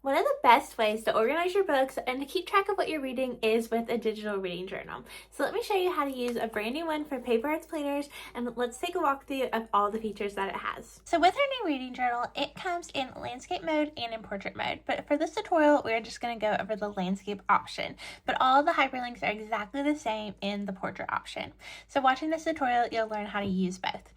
One of the best ways to organize your books and to keep track of what you're reading is with a digital reading journal. So let me show you how to use a brand new one from Paper Arts Planners, and let's take a walkthrough of all the features that it has. So with our new reading journal, it comes in landscape mode and in portrait mode, but for this tutorial, we're just going to go over the landscape option, but all the hyperlinks are exactly the same in the portrait option. So watching this tutorial, you'll learn how to use both.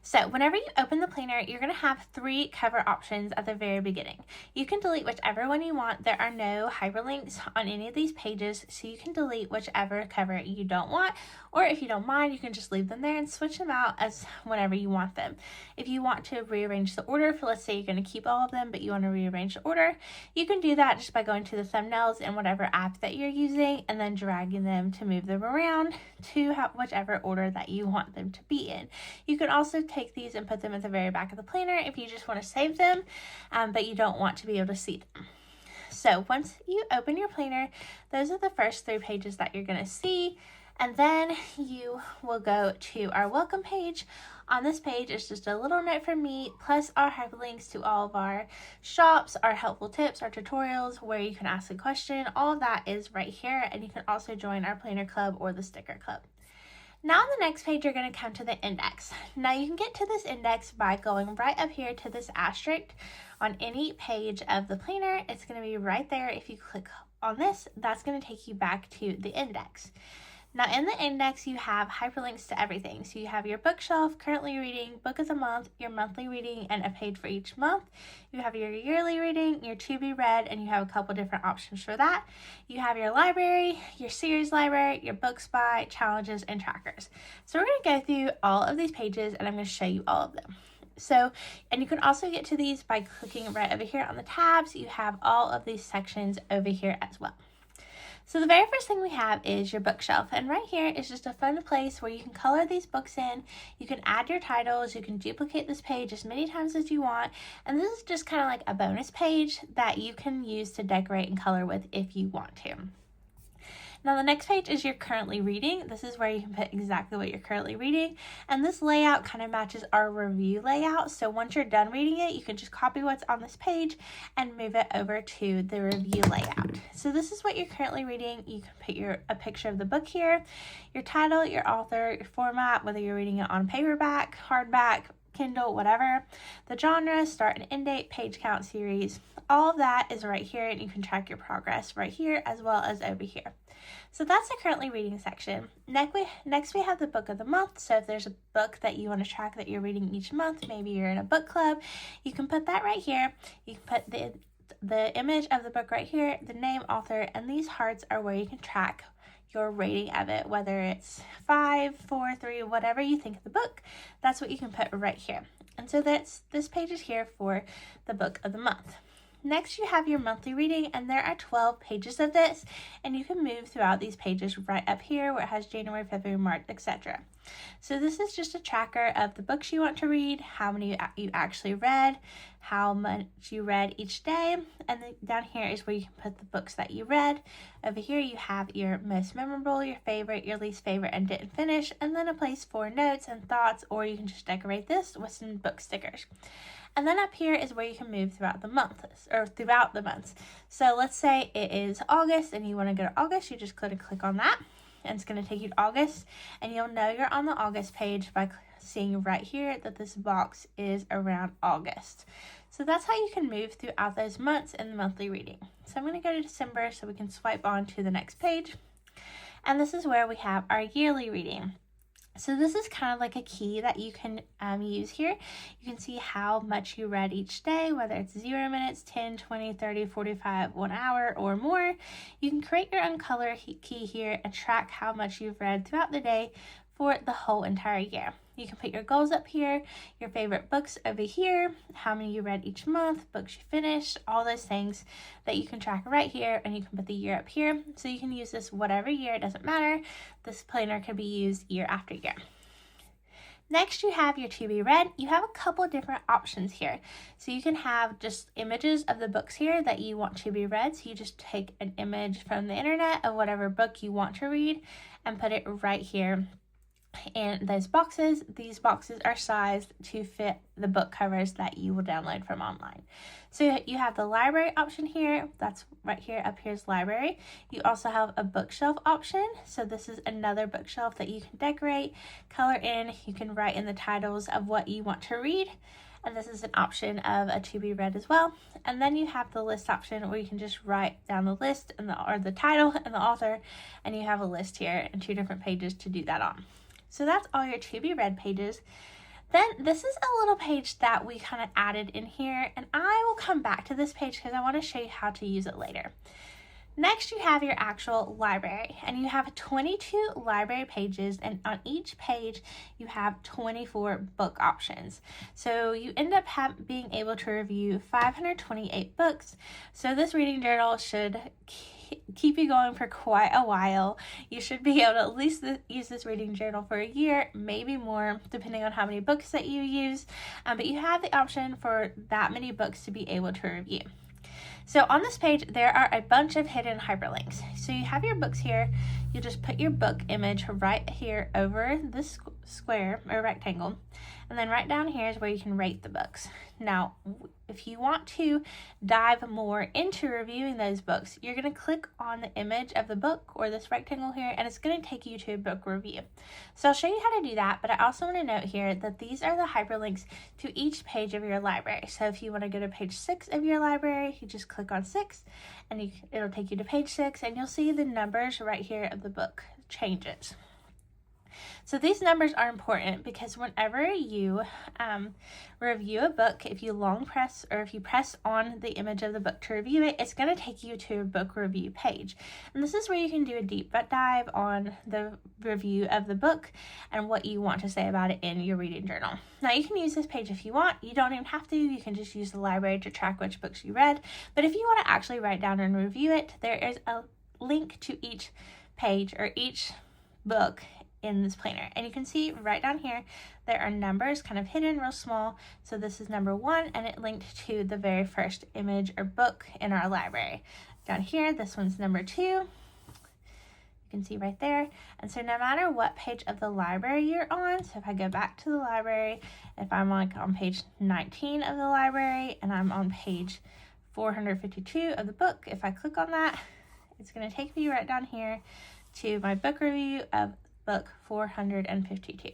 So whenever you open the planner, you're going to have 3 cover options at the very beginning. You can delete whichever one you want. There are no hyperlinks on any of these pages, so you can delete whichever cover you don't want, or if you don't mind, you can just leave them there and switch them out as whenever you want them. If you want to rearrange the order, for let's say you're going to keep all of them, but you want to rearrange the order, you can do that just by going to the thumbnails in whatever app that you're using and then dragging them to move them around to whichever order that you want them to be in. You can also take these and put them at the very back of the planner if you just want to save them, but you don't want to be able to see them. So once you open your planner, those are the first 3 pages that you're going to see, and then you will go to our welcome page. On this page is just a little note from me, plus our hyperlinks to all of our shops, our helpful tips, our tutorials, where you can ask a question. All of that is right here, and you can also join our planner club or the sticker club. Now on the next page, you're going to come to the index. Now you can get to this index by going right up here to this asterisk on any page of the planner. It's going to be right there. If you click on this, that's going to take you back to the index. Now in the index, you have hyperlinks to everything. So you have your bookshelf, currently reading, book of the month, your monthly reading, and a page for each month. You have your yearly reading, your to be read, and you have a couple different options for that. You have your library, your series library, your books by, challenges, and trackers. So we're going to go through all of these pages, and I'm going to show you all of them. So, and you can also get to these by clicking right over here on the tabs. You have all of these sections over here as well. So the very first thing we have is your bookshelf, and right here is just a fun place where you can color these books in, you can add your titles, you can duplicate this page as many times as you want, and this is just kind of like a bonus page that you can use to decorate and color with if you want to. Now the next page is your currently reading. This is where you can put exactly what you're currently reading, and this layout kind of matches our review layout. So once you're done reading it, you can just copy what's on this page and move it over to the review layout. So this is what you're currently reading. You can put a picture of the book here, your title, your author, your format, whether you're reading it on paperback, hardback, Kindle, whatever, the genre, start and end date, page count, series, all of that is right here, and you can track your progress right here as well as over here. So that's the currently reading section. Next we have the book of the month. So if there's a book that you want to track that you're reading each month, maybe you're in a book club, you can put that right here. You can put the image of the book right here, the name, author, and these hearts are where you can track your rating of it, whether it's 5, 4, 3, whatever you think of the book, that's what you can put right here. And so this page is here for the book of the month. Next, you have your monthly reading, and there are 12 pages of this, and you can move throughout these pages right up here where it has January, February, March, etc. So this is just a tracker of the books you want to read, how many you actually read, how much you read each day, and then down here is where you can put the books that you read. Over here you have your most memorable, your favorite, your least favorite, and didn't finish, and then a place for notes and thoughts, or you can just decorate this with some book stickers. And then up here is where you can move throughout the months. So let's say it is August and you want to go to August, you just click on that, and it's going to take you to August, and you'll know you're on the August page by seeing right here that this box is around August. So that's how you can move throughout those months in the monthly reading. So I'm going to go to December so we can swipe on to the next page. And this is where we have our yearly reading. So this is kind of like a key that you can use here. You can see how much you read each day, whether it's 0 minutes, 10, 20, 30, 45, 1 hour, or more. You can create your own color key here and track how much you've read throughout the day for the whole entire year. You can put your goals up here, your favorite books over here, how many you read each month, books you finished, all those things that you can track right here, and you can put the year up here. So you can use this whatever year, it doesn't matter. This planner can be used year after year. Next, you have your to be read. You have a couple different options here. So you can have just images of the books here that you want to be read. So you just take an image from the internet of whatever book you want to read and put it right here in those boxes. These boxes are sized to fit the book covers that you will download from online. So you have the library option here. That's right here. Up here is library. You also have a bookshelf option. So this is another bookshelf that you can decorate, color in. You can write in the titles of what you want to read. And this is an option of a to be read as well. And then you have the list option where you can just write down the list and the title and the author, and you have a list here and 2 different pages to do that on. So that's all your to be read pages. Then this is a little page that we kind of added in here, and I will come back to this page because I want to show you how to use it later. Next, you have your actual library, and you have 22 library pages, and on each page you have 24 book options. So you end up being able to review 528 books. So this reading journal should keep you going for quite a while. You should be able to at least use this reading journal for a year, maybe more, depending on how many books that you use. But you have the option for that many books to be able to review. So on this page, there are a bunch of hidden hyperlinks. So you have your books here. You just put your book image right here over this square or rectangle. And then right down here is where you can rate the books. Now, if you want to dive more into reviewing those books, you're going to click on the image of the book or this rectangle here, and it's going to take you to a book review. So I'll show you how to do that, but I also want to note here that these are the hyperlinks to each page of your library. So if you want to go to page 6 of your library, you just click on 6, and it'll take you to page 6, and you'll see the numbers right here of the book changes. So these numbers are important because whenever you review a book, if you long press or if you press on the image of the book to review it, it's going to take you to a book review page. And this is where you can do a deep dive on the review of the book and what you want to say about it in your reading journal. Now you can use this page if you want. You don't even have to. You can just use the library to track which books you read. But if you want to actually write down and review it, there is a link to each page or each book in this planner, and you can see right down here there are numbers kind of hidden real small. So this is number 1, and it linked to the very first image or book in our library. Down here, this one's number 2. You can see right there. And so no matter what page of the library you're on, so if I go back to the library, if I'm on page 19 of the library and I'm on page 452 of the book, if I click on that, it's going to take me right down here to my book review of book 452.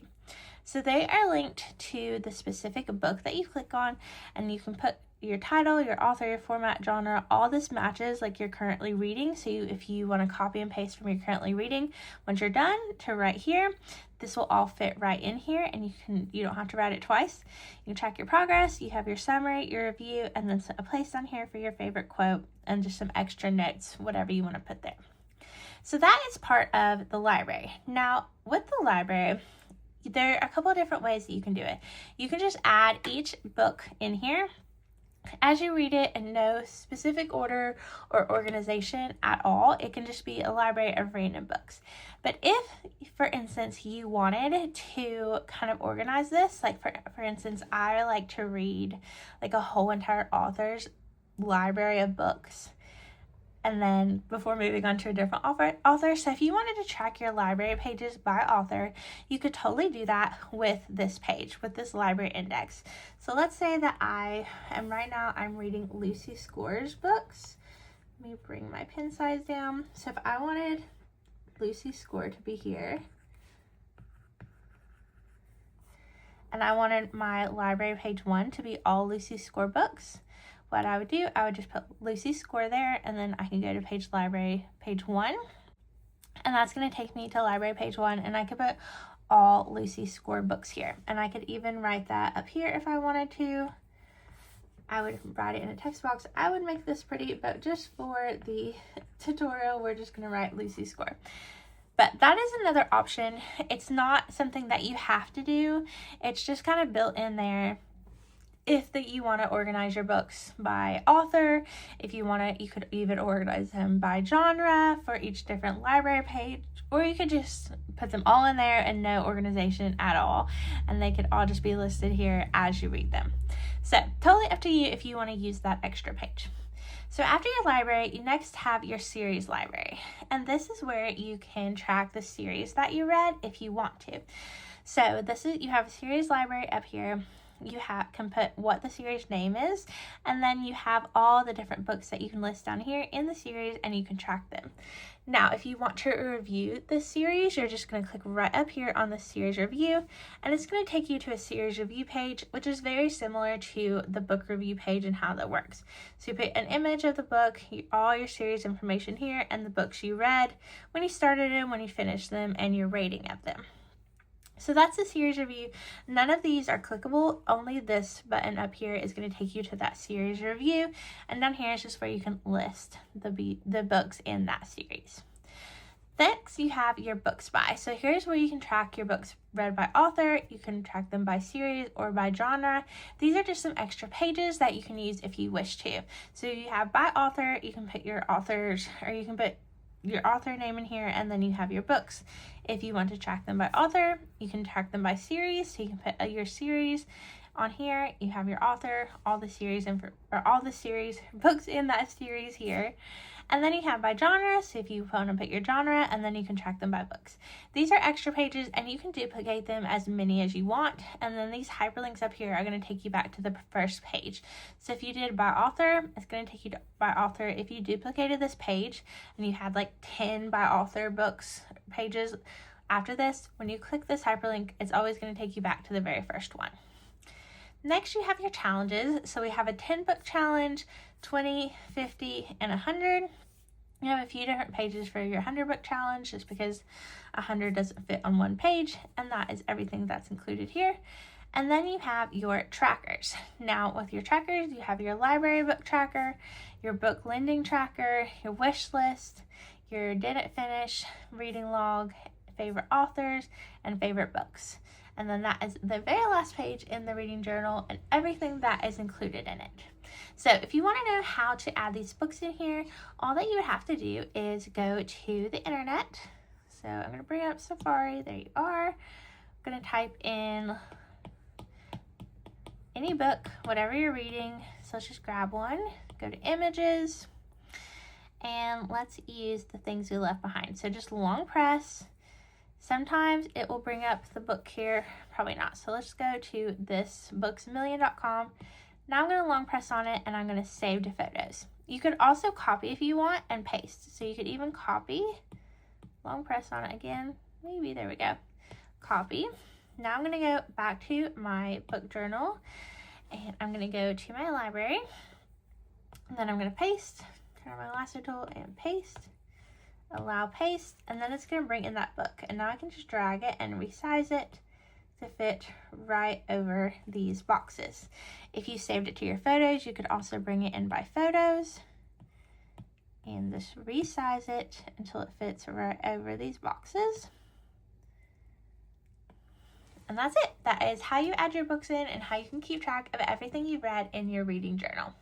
So they are linked to the specific book that you click on, and you can put your title, your author, your format, genre, all this matches like you're currently reading. So if you want to copy and paste from your currently reading, once you're done to right here, this will all fit right in here, and you don't have to write it twice. You can track your progress, you have your summary, your review, and then a place down here for your favorite quote and just some extra notes, whatever you want to put there. So that is part of the library. Now, with the library, there are a couple of different ways that you can do it. You can just add each book in here as you read it in no specific order or organization at all. It can just be a library of random books. But if, for instance, you wanted to kind of organize this, like for instance, I like to read like a whole entire author's library of books, and then before moving on to a different author. So if you wanted to track your library pages by author, you could totally do that with this page, with this library index. So let's say that I'm reading Lucy Score's books. Let me bring my pen size down. So if I wanted Lucy Score to be here, and I wanted my library page 1 to be all Lucy Score books, what I would do, I would just put Lucy Score there, and then I can go to page 1, and that's going to take me to library page 1, and I could put all Lucy Score books here. And I could even write that up here if I wanted to. I would write it in a text box. I would make this pretty, but just for the tutorial, we're just going to write Lucy Score. But that is another option. It's not something that you have to do. It's just kind of built in there. If you want to organize your books by author, if you want to, you could even organize them by genre for each different library page, or you could just put them all in there and no organization at all, and they could all just be listed here as you read them. So totally up to you if you want to use that extra page. So after your library, you next have your series library. And this is where you can track the series that you read if you want to. So you have a series library up here. You can put what the series name is, and then you have all the different books that you can list down here in the series, and you can track them. Now, if you want to review this series, you're just going to click right up here on the series review, and it's going to take you to a series review page, which is very similar to the book review page and how that works. So you put an image of the book, all your series information here, and the books you read, when you started them, when you finished them, and your rating of them. So that's the series review. None of these are clickable. Only this button up here is going to take you to that series review. And down here is just where you can list the books in that series. Next, you have your books by. So here's where you can track your books read by author. You can track them by series or by genre. These are just some extra pages that you can use if you wish to. So you have by author, you can put your authors, or you can put your author name in here, and then you have your books. If you want to track them by author, you can track them by series. So you can put your series on here. You have your author, all the series books in that series here. And then you have by genre, so if you want to put your genre, and then you can track them by books. These are extra pages, and you can duplicate them as many as you want, and then these hyperlinks up here are going to take you back to the first page. So if you did by author, it's going to take you to by author. If you duplicated this page, and you had like 10 by author books pages after this, when you click this hyperlink, it's always going to take you back to the very first one. Next, you have your challenges. So we have a 10-book challenge, 20, 50, and 100. You have a few different pages for your 100-book challenge just because 100 doesn't fit on one page, and that is everything that's included here. And then you have your trackers. Now, with your trackers, you have your library book tracker, your book lending tracker, your wish list, your didn't finish, reading log, favorite authors, and favorite books. And then that is the very last page in the reading journal and everything that is included in it. So if you want to know how to add these books in here, all that you would have to do is go to the internet. So I'm going to bring up Safari. There you are. I'm going to type in any book, whatever you're reading. So let's just grab one. Go to images. And let's use the things we left behind. So just long press. Sometimes it will bring up the book here, probably not. So let's go to this booksamillion.com. Now I'm going to long press on it, and I'm going to save to photos. You could also copy if you want and paste. So you could even copy, long press on it again, maybe, there we go, copy. Now I'm going to go back to my book journal, and I'm going to go to my library, and then I'm going to paste, turn on my lasso tool and paste. Allow paste, and then it's going to bring in that book, and now I can just drag it and resize it to fit right over these boxes. If you saved it to your photos, you could also bring it in by photos and just resize it until it fits right over these boxes. And that's it. That is how you add your books in and how you can keep track of everything you've read in your reading journal.